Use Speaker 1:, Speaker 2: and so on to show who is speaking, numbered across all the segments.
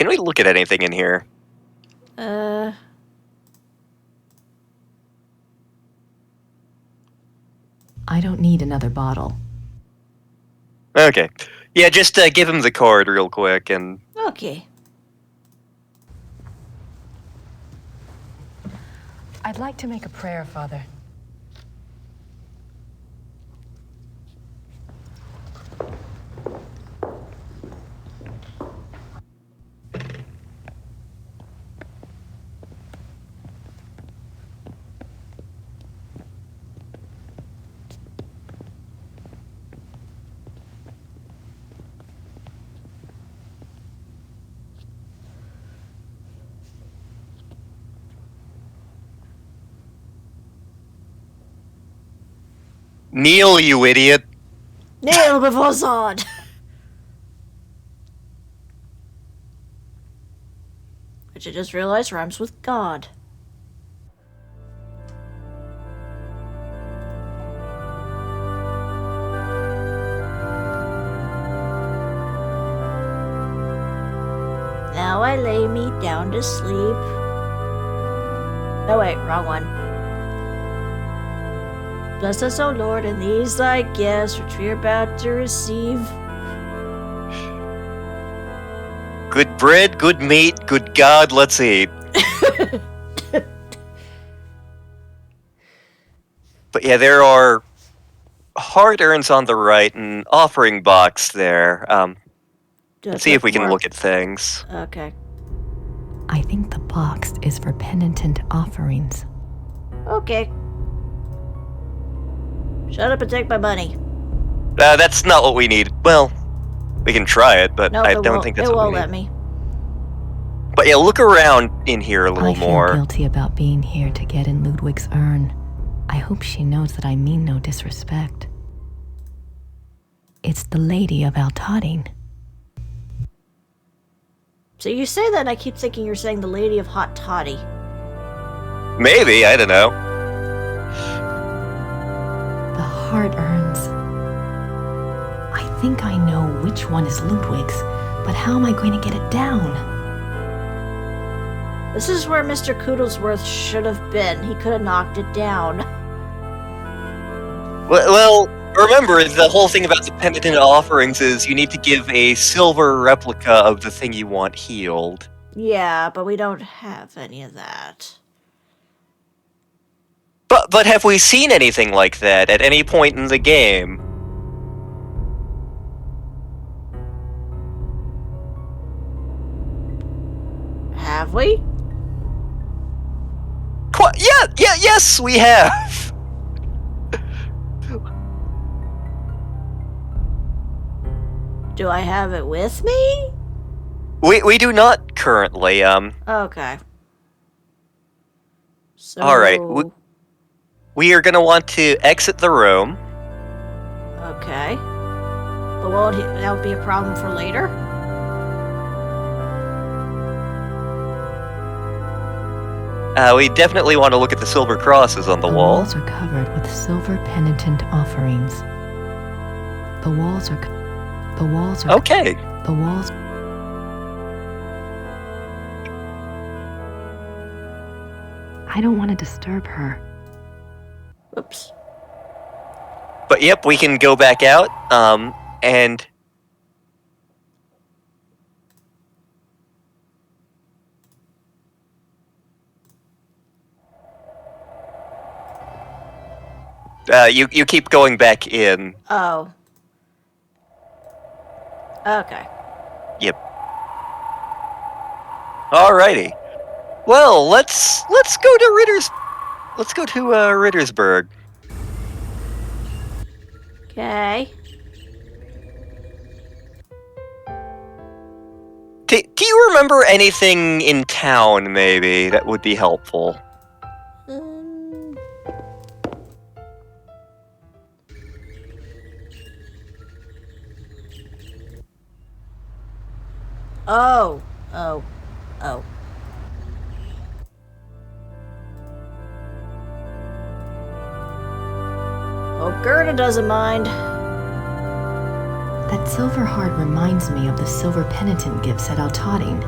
Speaker 1: we look at anything in here?
Speaker 2: I don't need another bottle.
Speaker 1: Okay. Yeah, just give him the card real quick and...
Speaker 3: Okay.
Speaker 2: I'd like to make a prayer, Father.
Speaker 1: Kneel, you idiot!
Speaker 3: Kneel before Zod! Which I just realized rhymes with God. Now I lay me down to sleep. No, wait, wrong one. Bless us, O Lord, and these thy gifts which we are about to receive.
Speaker 1: Good bread, good meat, good God, let's eat. But yeah, there are hard urns on the right and offering box there. Let's see if we can look at things.
Speaker 3: Okay.
Speaker 2: I think the box is for penitent offerings.
Speaker 3: Okay. Shut up and take my money.
Speaker 1: That's not what we need. Well, we can try it, but
Speaker 3: Nope,
Speaker 1: I don't think that's
Speaker 3: it
Speaker 1: what
Speaker 3: won't
Speaker 1: we need.
Speaker 3: let me.
Speaker 1: But yeah, look around in here a little
Speaker 2: I feel
Speaker 1: more.
Speaker 2: guilty about being here to get in Ludwig's urn. I hope she knows that I mean no disrespect. It's the Lady of Altading.
Speaker 3: So you say that, and I keep thinking you're saying the Lady of Hot Toddy.
Speaker 1: Maybe, I don't know.
Speaker 2: The heart urns. I think I know which one is Ludwig's, but how am I going to get it down?
Speaker 3: This is where Mr. Coodlesworth should have been. He could have knocked it down.
Speaker 1: Well, remember, the whole thing about the penitent offerings is you need to give a silver replica of the thing you want healed.
Speaker 3: Yeah, but we don't have any of that.
Speaker 1: But have we seen anything like that at any point in the game?
Speaker 3: Have we?
Speaker 1: Yes, we have.
Speaker 3: Do I have it with me?
Speaker 1: We do not currently.
Speaker 3: Okay. So...
Speaker 1: Alright, we are gonna want to exit the room.
Speaker 3: Okay. But won't that would be a problem for later?
Speaker 1: We definitely want to look at the silver crosses on the
Speaker 2: The
Speaker 1: wall.
Speaker 2: walls are covered with silver penitent offerings. The walls are...
Speaker 1: Okay.
Speaker 2: The walls... I don't want to disturb her.
Speaker 3: Oops.
Speaker 1: But yep, we can go back out, and... you keep going back in.
Speaker 3: Oh. Okay.
Speaker 1: Yep. Alrighty. Well, let's go to Rittersburg.
Speaker 3: Okay.
Speaker 1: Do you remember anything in town, maybe, that would be helpful?
Speaker 3: Oh. Hope Gerda doesn't mind.
Speaker 2: That silver heart reminds me of the silver penitent gifts at Altading.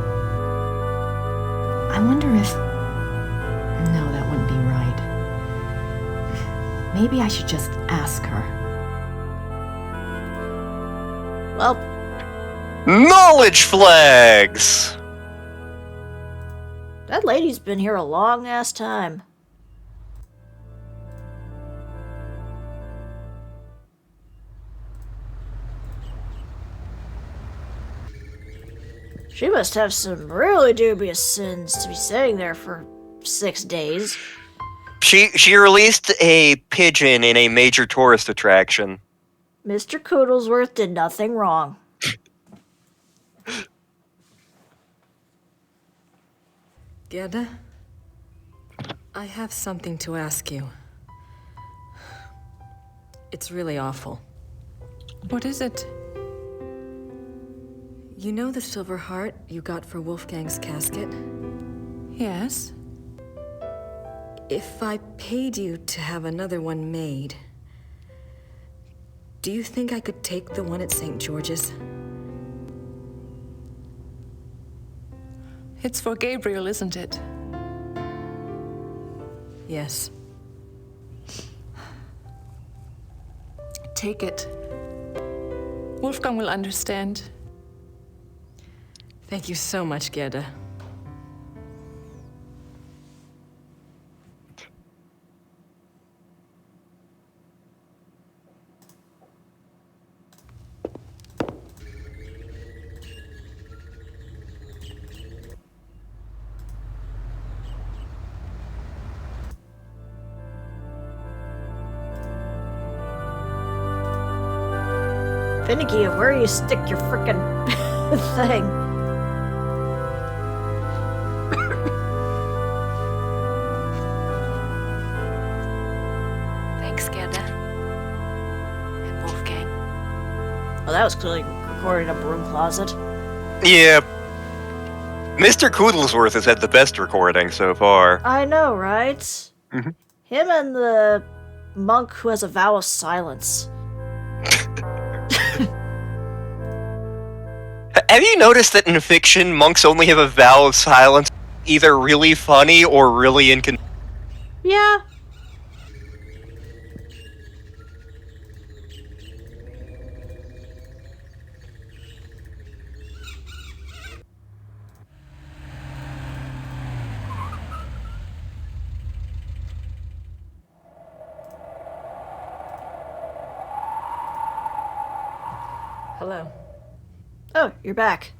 Speaker 2: I wonder if... No, that wouldn't be right. Maybe I should just ask her.
Speaker 3: Well,
Speaker 1: Knowledge flags!
Speaker 3: that lady's been here a long ass time. She must have some really dubious sins to be sitting there for 6 days.
Speaker 1: She released a pigeon in a major tourist attraction.
Speaker 3: Mr. Coodlesworth did nothing wrong.
Speaker 4: Gerda, I have something to ask you. It's really awful.
Speaker 5: What is it?
Speaker 4: You know the silver heart you got for Wolfgang's casket?
Speaker 5: Yes.
Speaker 4: If I paid you to have another one made, do you think I could take the one at St. George's?
Speaker 5: It's for Gabriel, isn't it?
Speaker 4: Yes.
Speaker 5: Take it. Wolfgang will understand.
Speaker 4: Thank you so much, Gerda.
Speaker 3: Finicky of where you stick your frickin' thing.
Speaker 4: Thanks, Gerda. And Wolfgang.
Speaker 3: Oh, that was clearly recorded in a broom closet.
Speaker 1: Yeah. Mr. Coodlesworth has had the best recording so far.
Speaker 3: I know, right?
Speaker 1: Mhm.
Speaker 3: Him and the monk who has a vow of silence.
Speaker 1: Have you noticed that in fiction, monks only have a vow of silence, either really funny or really inconvenient?
Speaker 3: Yeah.
Speaker 4: Hello.
Speaker 3: Oh, you're back.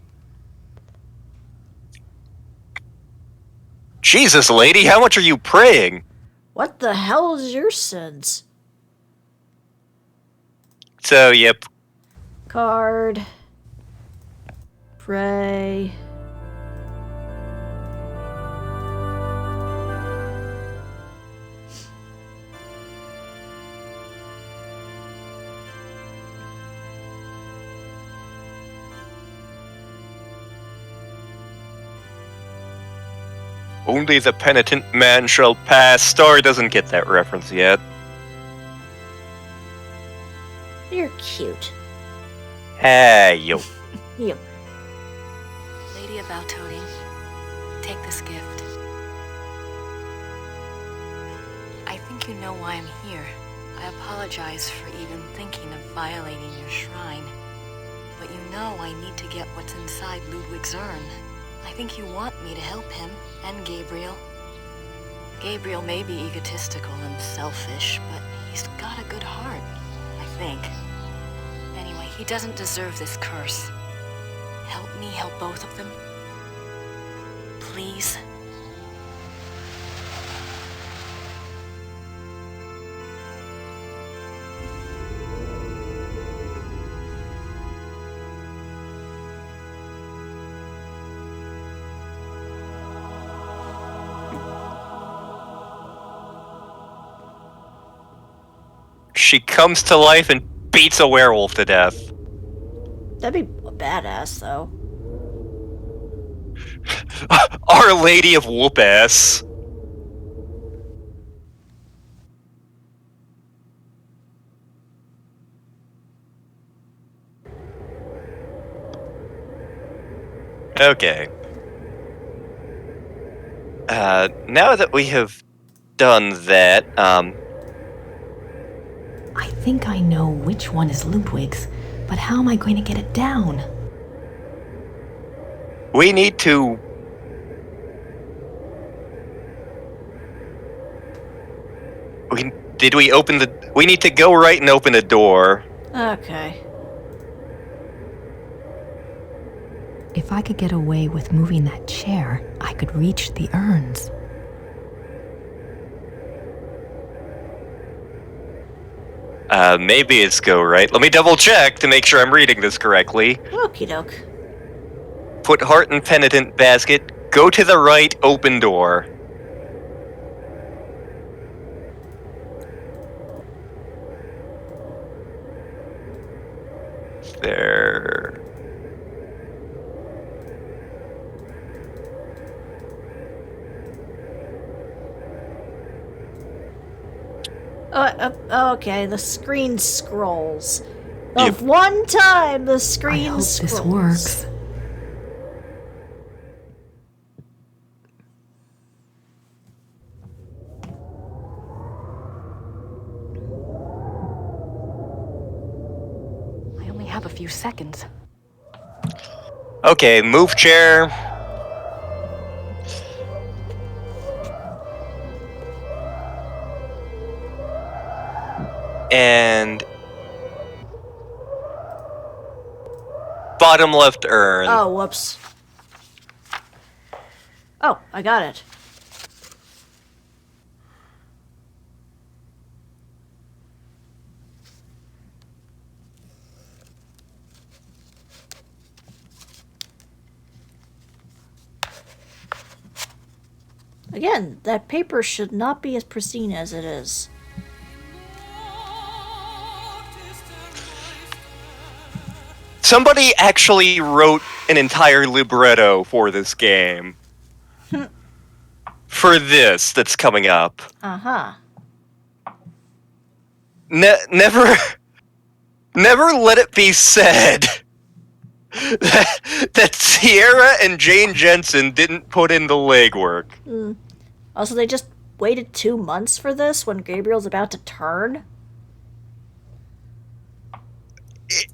Speaker 1: Jesus, lady, how much are you praying?
Speaker 3: What the hell is your sins?
Speaker 1: So, yep.
Speaker 3: Card. Pray.
Speaker 1: Only the penitent man shall pass. Star doesn't get that reference yet.
Speaker 3: You're cute.
Speaker 1: Hey, yo.
Speaker 3: You.
Speaker 4: Lady of Valtoting, take this gift. I think you know why I'm here. I apologize for even thinking of violating your shrine. But you know I need to get what's inside Ludwig's urn. I think you want me to help him, and Gabriel. Gabriel may be egotistical and selfish, but he's got a good heart, I think. Anyway, he doesn't deserve this curse. Help me help both of them. Please.
Speaker 1: She comes to life and beats a werewolf to death.
Speaker 3: That'd be badass, though.
Speaker 1: Our Lady of Whoop-Ass. Okay. Now that we have done that,
Speaker 2: I think I know which one is Ludwig's, but how am I going to get it down?
Speaker 1: we need to... Did we open the... We need to go right and open a door.
Speaker 3: Okay.
Speaker 2: If I could get away with moving that chair, I could reach the urns.
Speaker 1: Maybe it's go right. Let me double check to make sure I'm reading this correctly.
Speaker 3: Okie doke.
Speaker 1: Put heart in penitent basket. Go to the right, open door. There.
Speaker 3: Okay, the screen scrolls. Of one time, the
Speaker 2: I
Speaker 3: screen
Speaker 2: hope
Speaker 3: scrolls.
Speaker 2: this works.
Speaker 4: I only have a few seconds.
Speaker 1: Okay, move chair. And... bottom left urn.
Speaker 3: Oh, whoops. Oh, I got it. Again, that paper should not be as pristine as it is.
Speaker 1: Somebody actually wrote an entire libretto for this game. For this that's coming up.
Speaker 3: Uh-huh.
Speaker 1: Never let it be said that Sierra and Jane Jensen didn't put in the legwork.
Speaker 3: Also, they just waited 2 months for this when Gabriel's about to turn?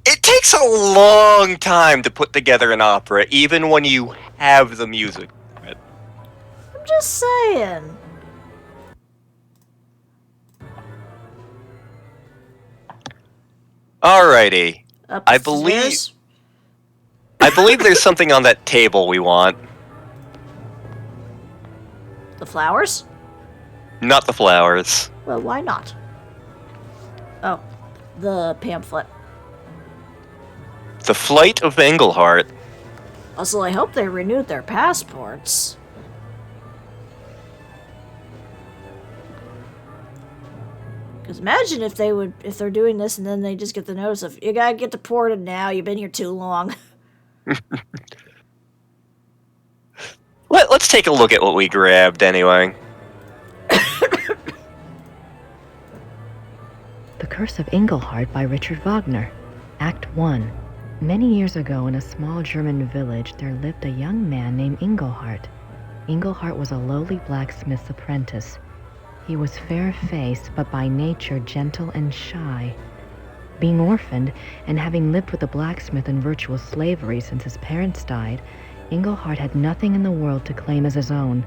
Speaker 1: It takes a long time to put together an opera, even when you have the music.
Speaker 3: I'm just saying.
Speaker 1: Alrighty.
Speaker 3: Up
Speaker 1: I
Speaker 3: the
Speaker 1: believe-
Speaker 3: stairs?
Speaker 1: I believe there's something on that table we want.
Speaker 3: The flowers?
Speaker 1: Not the flowers.
Speaker 3: Well, why not? Oh, the pamphlet.
Speaker 1: The Flight of Engelhart.
Speaker 3: Also, I hope they renewed their passports. Because imagine if they're doing this and then they just get the notice of, you gotta get deported now, you've been here too long.
Speaker 1: Let's take a look at what we grabbed anyway.
Speaker 2: The Curse of Engelhart by Richard Wagner. Act 1. Many years ago in a small German village there lived a young man named Engelhart. Engelhart was a lowly blacksmith's apprentice. He was fair-faced, but by nature gentle and shy. Being orphaned, and having lived with a blacksmith in virtual slavery since his parents died, Engelhart had nothing in the world to claim as his own.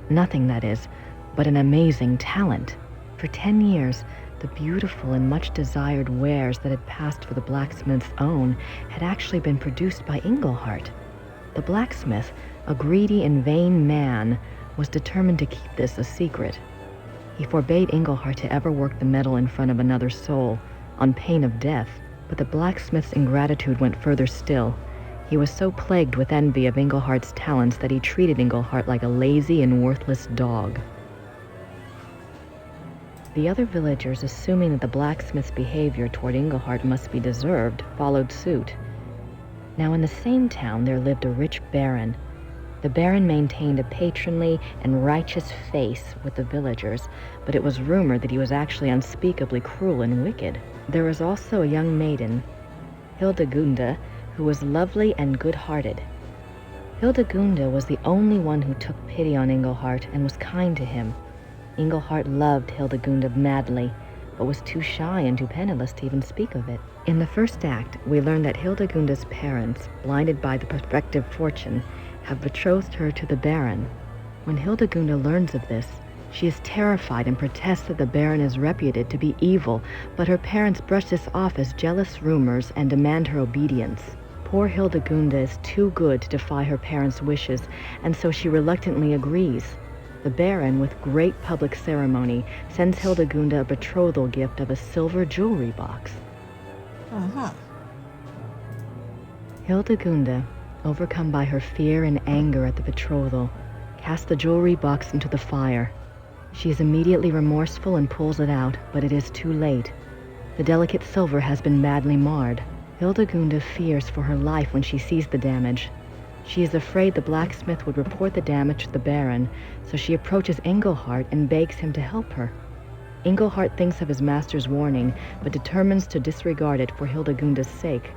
Speaker 2: Nothing, that is, but an amazing talent. For 10 years, the beautiful and much-desired wares that had passed for the blacksmith's own had actually been produced by Engelhart. The blacksmith, a greedy and vain man, was determined to keep this a secret. He forbade Engelhart to ever work the metal in front of another soul, on pain of death. But the blacksmith's ingratitude went further still. He was so plagued with envy of Engelhart's talents that he treated Engelhart like a lazy and worthless dog. The other villagers, assuming that the blacksmith's behavior toward Engelhart must be deserved, followed suit. Now in the same town there lived a rich baron. The baron maintained a patronly and righteous face with the villagers, but it was rumored that he was actually unspeakably cruel and wicked. There was also a young maiden, Hildegunda, who was lovely and good-hearted. Hildegunda was the only one who took pity on Engelhart and was kind to him. Engelhart loved Hildegunda madly, but was too shy and too penniless to even speak of it. In the first act, we learn that Hildegunda's parents, blinded by the prospective fortune, have betrothed her to the Baron. When Hildegunda learns of this, she is terrified and protests that the Baron is reputed to be evil, but her parents brush this off as jealous rumors and demand her obedience. Poor Hildegunda is too good to defy her parents' wishes, and so she reluctantly agrees. The Baron, with great public ceremony, sends Hildegunda a betrothal gift of a silver jewelry box. Hildegunda, overcome by her fear and anger at the betrothal, casts the jewelry box into the fire. She is immediately remorseful and pulls it out, but it is too late. The delicate silver has been badly marred. Hildegunda fears for her life when she sees the damage. She is afraid the blacksmith would report the damage to the Baron, so she approaches Engelhart and begs him to help her. Engelhart thinks of his master's warning, but determines to disregard it for Hildegunda's sake.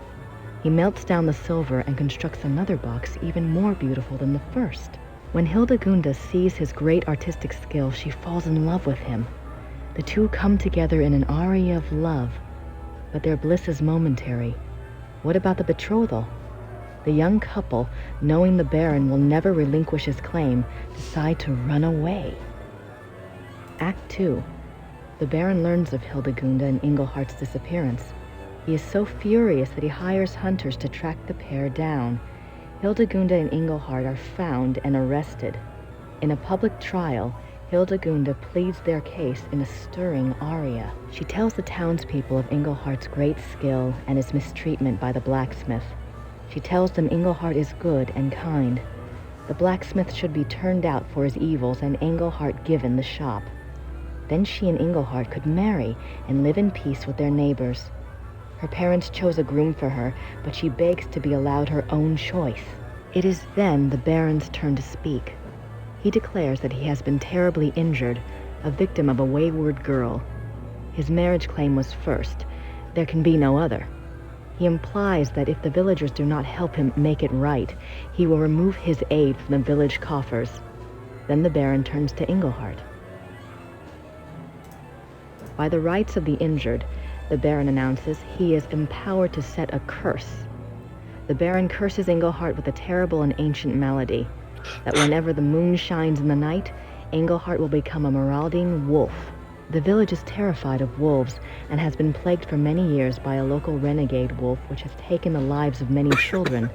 Speaker 2: He melts down the silver and constructs another box even more beautiful than the first. When Hildegunda sees his great artistic skill, she falls in love with him. The two come together in an aria of love, but their bliss is momentary. What about the betrothal? The young couple, knowing the Baron will never relinquish his claim, decide to run away. Act 2. The Baron learns of Hildegunda and Engelhart's disappearance. He is so furious that he hires hunters to track the pair down. Hildegunda and Engelhart are found and arrested. In a public trial, Hildegunda pleads their case in a stirring aria. She tells the townspeople of Engelhart's great skill and his mistreatment by the blacksmith. She tells them Engelhart is good and kind. The blacksmith should be turned out for his evils and Engelhart given the shop. Then she and Engelhart could marry and live in peace with their neighbors. Her parents chose a groom for her, but she begs to be allowed her own choice. It is then the Baron's turn to speak. He declares that he has been terribly injured, a victim of a wayward girl. His marriage claim was first. There can be no other. He implies that if the villagers do not help him make it right, he will remove his aid from the village coffers. Then the Baron turns to Engelhart. By the rights of the injured, the Baron announces he is empowered to set a curse. The Baron curses Engelhart with a terrible and ancient malady, that whenever the moon shines in the night, Engelhart will become a marauding wolf. The village is terrified of wolves and has been plagued for many years by a local renegade wolf which has taken the lives of many children.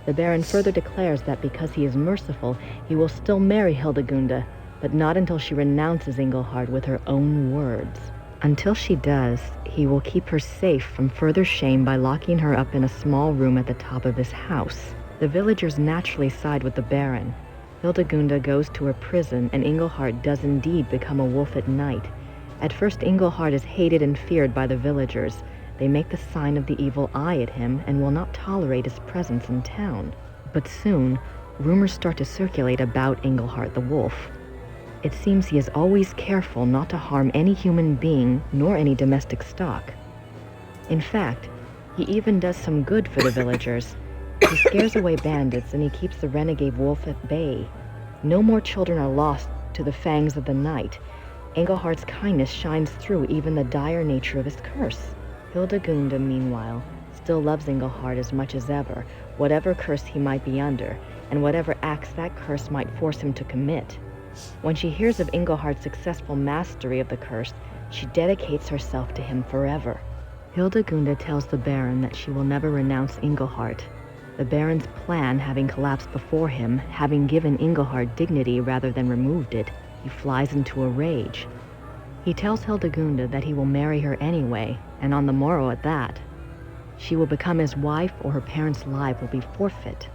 Speaker 2: The Baron further declares that because he is merciful, he will still marry Hildegunda, but not until she renounces Engelhart with her own words. Until she does, he will keep her safe from further shame by locking her up in a small room at the top of his house. The villagers naturally side with the Baron. Hildegunda goes to her prison, and Engelhart does indeed become a wolf at night. At first, Engelhart is hated and feared by the villagers. They make the sign of the evil eye at him and will not tolerate his presence in town. But soon, rumors start to circulate about Engelhart the wolf. It seems he is always careful not to harm any human being nor any domestic stock. In fact, he even does some good for the villagers. He scares away bandits and he keeps the renegade wolf at bay. No more children are lost to the fangs of the night. Engelhart's kindness shines through even the dire nature of his curse. Hildegunda, meanwhile, still loves Engelhart as much as ever, whatever curse he might be under, and whatever acts that curse might force him to commit. When she hears of Engelhart's successful mastery of the curse, she dedicates herself to him forever. Hildegunda tells the Baron that she will never renounce Engelhart. The Baron's plan having collapsed before him, having given Engelhart dignity rather than removed it, he flies into a rage. He tells Hildegunda that he will marry her anyway, and on the morrow at that. She will become his wife or her parents' lives will be forfeit.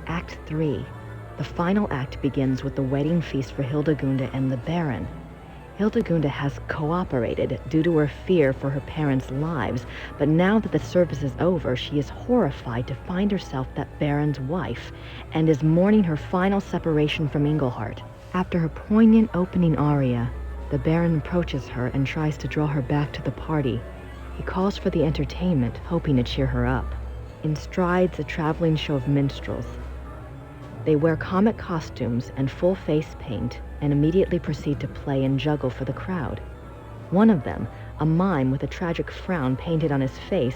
Speaker 2: Act 3. The final act begins with the wedding feast for Hildegunda and the Baron. Hildegunda has cooperated due to her fear for her parents' lives, but now that the service is over, she is horrified to find herself that Baron's wife, and is mourning her final separation from Engelhart. After her poignant opening aria, the Baron approaches her and tries to draw her back to the party. He calls for the entertainment, hoping to cheer her up. In strides a traveling show of minstrels. They wear comic costumes and full face paint and immediately proceed to play and juggle for the crowd. One of them, a mime with a tragic frown painted on his face,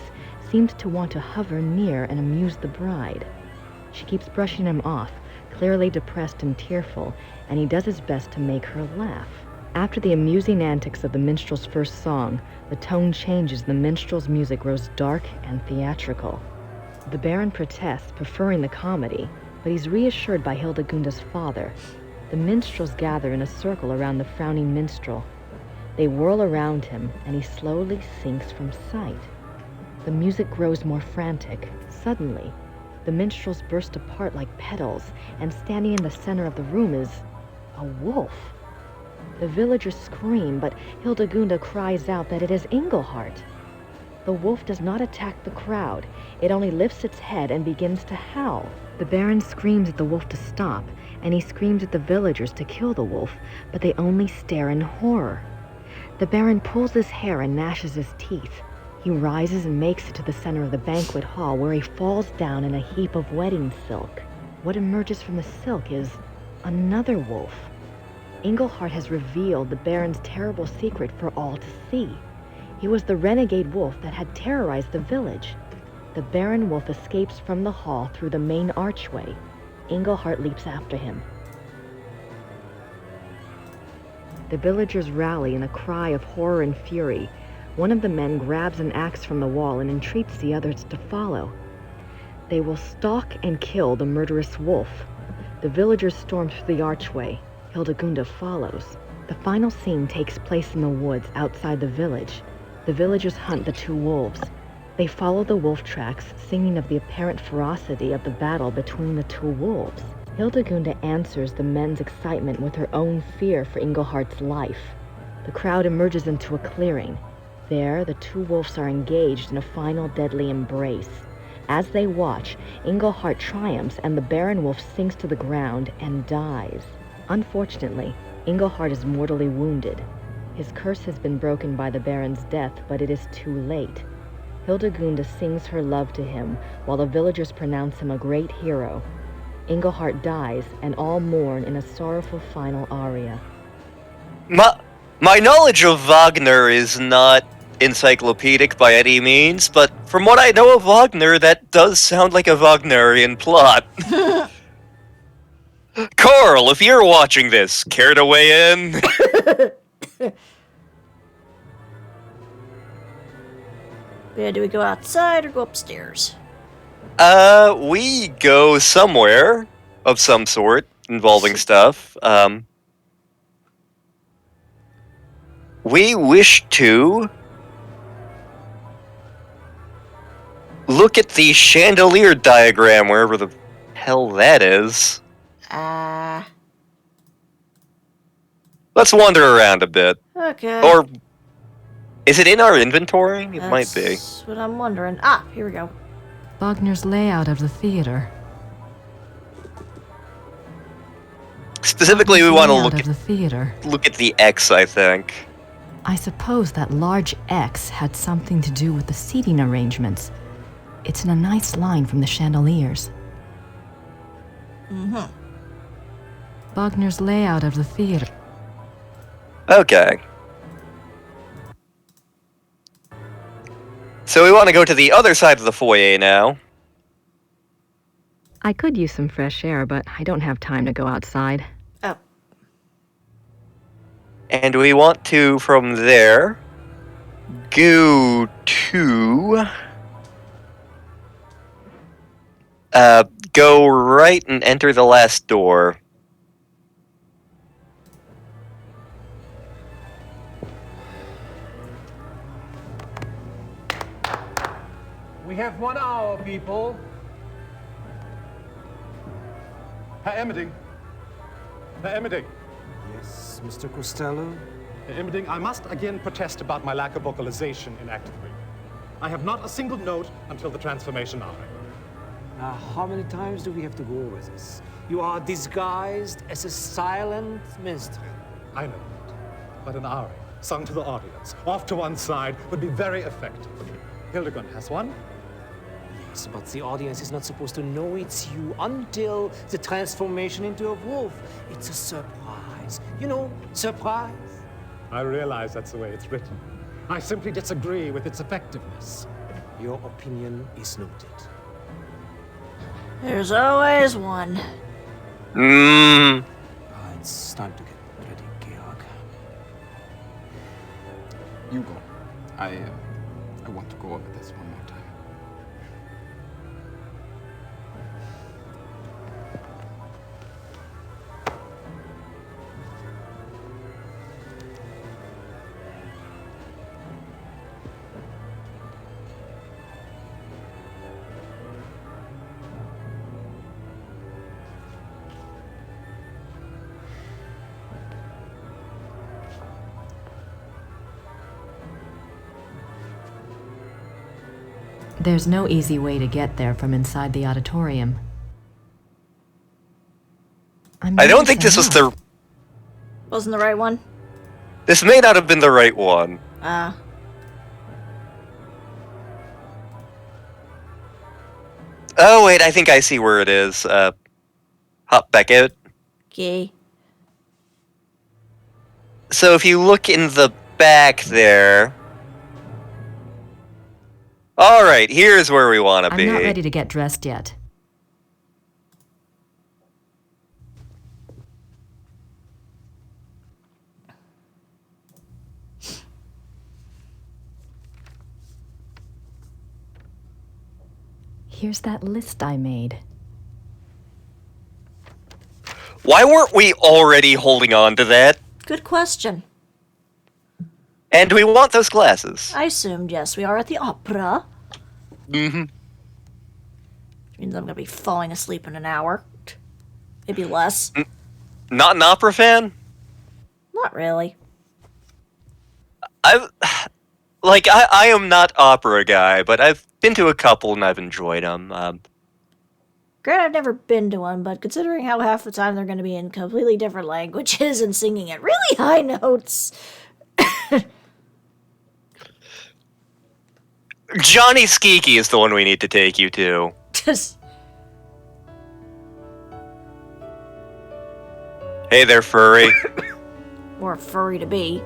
Speaker 2: seems to want to hover near and amuse the bride. She keeps brushing him off, clearly depressed and tearful, and he does his best to make her laugh. After the amusing antics of the minstrel's first song, the tone changes, the minstrel's music grows dark and theatrical. The Baron protests, preferring the comedy, but he's reassured by Hildegunda's father. The minstrels gather in a circle around the frowning minstrel. They whirl around him, and he slowly sinks from sight. The music grows more frantic. Suddenly, the minstrels burst apart like petals, and standing in the center of the room is a wolf. The villagers scream, but Hildegunda cries out that it is Engelhart. The wolf does not attack the crowd. It only lifts its head and begins to howl. The Baron screams at the wolf to stop, and he screams at the villagers to kill the wolf, but they only stare in horror. The Baron pulls his hair and gnashes his teeth. He rises and makes it to the center of the banquet hall, where he falls down in a heap of wedding silk. What emerges from the silk is another wolf. Engelhart has revealed the Baron's terrible secret for all to see. He was the renegade wolf that had terrorized the village. The Baron wolf escapes from the hall through the main archway. Engelhart leaps after him. The villagers rally in a cry of horror and fury. One of the men grabs an axe from the wall and entreats the others to follow. They will stalk and kill the murderous wolf. The villagers storm through the archway. Hildegunda follows. The final scene takes place in the woods outside the village. The villagers hunt the two wolves. They follow the wolf tracks, singing of the apparent ferocity of the battle between the two wolves. Hildegunda answers the men's excitement with her own fear for Engelhart's life. The crowd emerges into a clearing. There, the two wolves are engaged in a final deadly embrace. As they watch, Engelhart triumphs and the Baron wolf sinks to the ground and dies. Unfortunately, Engelhart is mortally wounded. His curse has been broken by the Baron's death, but it is too late. Hildegunda sings her love to him, while the villagers pronounce him a great hero. Engelhart dies, and all mourn in a sorrowful final aria.
Speaker 1: My knowledge of Wagner is not encyclopedic by any means, but from what I know of Wagner, that does sound like a Wagnerian plot. Carl, if you're watching this, care to weigh in?
Speaker 3: Yeah, do we go outside or go upstairs?
Speaker 1: We go somewhere of some sort involving stuff. We wish to look at the chandelier diagram, wherever the hell that is. Let's wander around a bit.
Speaker 3: Okay.
Speaker 1: Or is it in our inventory? It might be.
Speaker 3: That's what I'm wondering. Here we go.
Speaker 2: Wagner's layout of the theater.
Speaker 1: Specifically, we want to
Speaker 2: Layout
Speaker 1: look
Speaker 2: of the theater.
Speaker 1: at the X, I think.
Speaker 2: I suppose that large X had something to do with the seating arrangements. It's in a nice line from the chandeliers.
Speaker 3: Mm-hmm.
Speaker 2: Wagner's layout of the theater.
Speaker 1: Okay. So we want to go to the other side of the foyer now.
Speaker 2: I could use some fresh air, but I don't have time to go outside.
Speaker 3: Oh.
Speaker 1: And we want to, from there, go to... go right and enter the last door.
Speaker 6: We have 1 hour, people. Herr Emmerding. Herr Emmerding.
Speaker 7: Yes, Mr. Costello?
Speaker 6: Herr Emmerding, I must again protest about my lack of vocalization in Act 3. I have not a single note until the transformation hour.
Speaker 7: Now, how many times do we have to go over this? You are disguised as a silent minstrel.
Speaker 6: I know that. But an aria, sung to the audience, off to one side, would be very effective. Hildegund has one?
Speaker 7: words, but the audience is not supposed to know it's you until the transformation into a wolf. It's a surprise. You know, surprise.
Speaker 6: I realize that's the way it's written. I simply disagree with its effectiveness.
Speaker 7: Your opinion is noted.
Speaker 3: There's always one.
Speaker 7: It's time to get ready, Georg.
Speaker 8: You go. I want to go over this one more time.
Speaker 2: There's no easy way to get there from inside the auditorium.
Speaker 1: I don't think this was the...
Speaker 3: Wasn't the right one?
Speaker 1: This may not have been the right one. Oh, wait, I think I see where it is. Hop back out.
Speaker 3: Okay.
Speaker 1: So if you look in the back there... Alright, here's where we want to be.
Speaker 2: I'm not ready to get dressed yet. Here's that list I made.
Speaker 1: Why weren't we already holding on to that?
Speaker 3: Good question.
Speaker 1: And we want those glasses.
Speaker 3: I assumed, yes, we are at the opera.
Speaker 1: Mm-hmm.
Speaker 3: Which means I'm gonna be falling asleep in an hour. Maybe less.
Speaker 1: Not an opera fan?
Speaker 3: Not really.
Speaker 1: I am not opera guy, but I've been to a couple and I've enjoyed them.
Speaker 3: Granted, I've never been to one, but considering how half the time they're going to be in completely different languages and singing at really high notes.
Speaker 1: Johnny Skeeky is the one we need to take you to. Hey there, furry.
Speaker 3: More furry to be.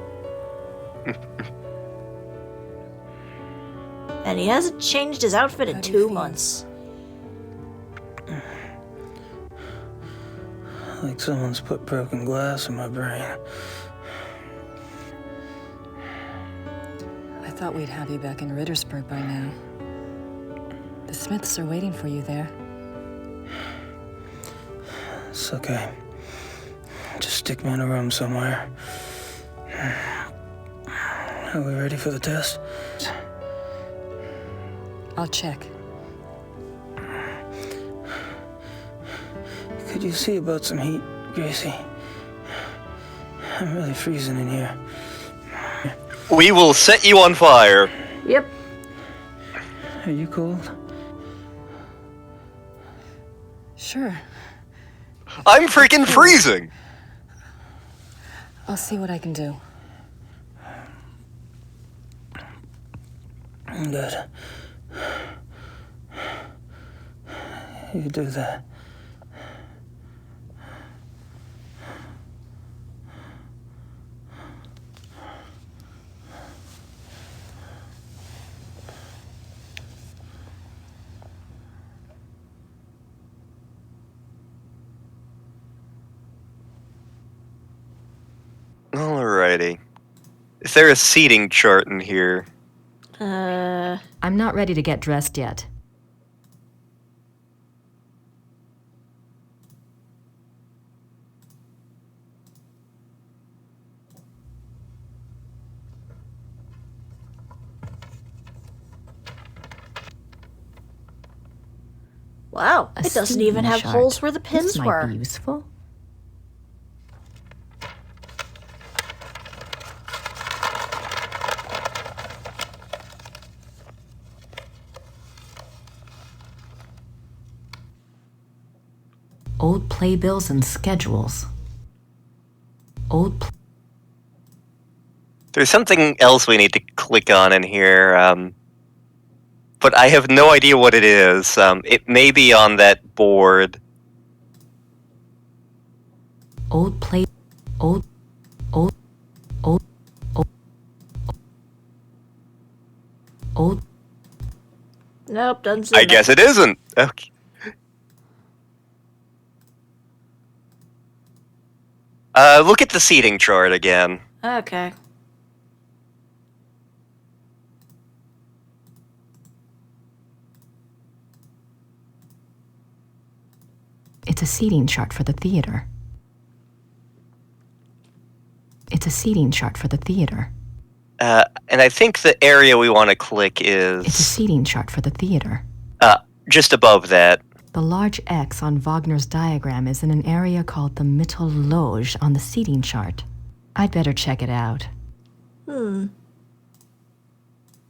Speaker 3: And he hasn't changed his outfit in 2 months.
Speaker 9: Like someone's put broken glass in my brain.
Speaker 4: I thought we'd have you back in Rittersburg by now. The Smiths are waiting for you there.
Speaker 9: It's okay. Just stick me in a room somewhere. Are we ready for the test?
Speaker 4: I'll check.
Speaker 9: Could you see about some heat, Gracie? I'm really freezing in here.
Speaker 1: We will set you on fire.
Speaker 3: Yep.
Speaker 9: Are you cold?
Speaker 4: Sure.
Speaker 1: I'm freaking freezing.
Speaker 4: I'll see what I can do.
Speaker 9: Good. You do that.
Speaker 1: Alrighty. Is there a seating chart in here?
Speaker 2: I'm not ready to get dressed yet.
Speaker 3: Wow,
Speaker 2: A
Speaker 3: it doesn't
Speaker 2: seating
Speaker 3: even have
Speaker 2: chart.
Speaker 3: holes where the pins
Speaker 2: This might
Speaker 3: were.
Speaker 2: be useful. Old playbills and schedules.
Speaker 1: There's something else we need to click on in here. but I have no idea what it is. It may be on that board.
Speaker 2: Old plate. Old. Old. Old. Old. Old.
Speaker 3: Nope, doesn't see
Speaker 1: I guess it isn't. Okay. Look at the seating chart again.
Speaker 3: Okay.
Speaker 2: It's a seating chart for the theater. It's a seating chart for the theater.
Speaker 1: And I think the area we want to click
Speaker 2: It's a
Speaker 1: is
Speaker 2: seating chart for the theater.
Speaker 1: just above that.
Speaker 2: The large X on Wagner's diagram is in an area called the Mittelloge on the seating chart. I'd better check it out.
Speaker 1: And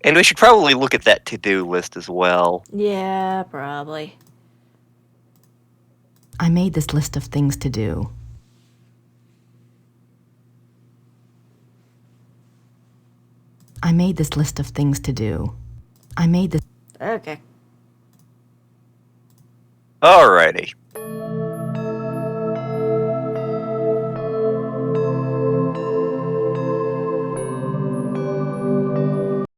Speaker 1: we should probably look at that to-do list as well.
Speaker 3: Yeah, probably.
Speaker 2: I made this list of things to do. I made this list of things to do. I made this.
Speaker 3: Okay.
Speaker 1: Alrighty.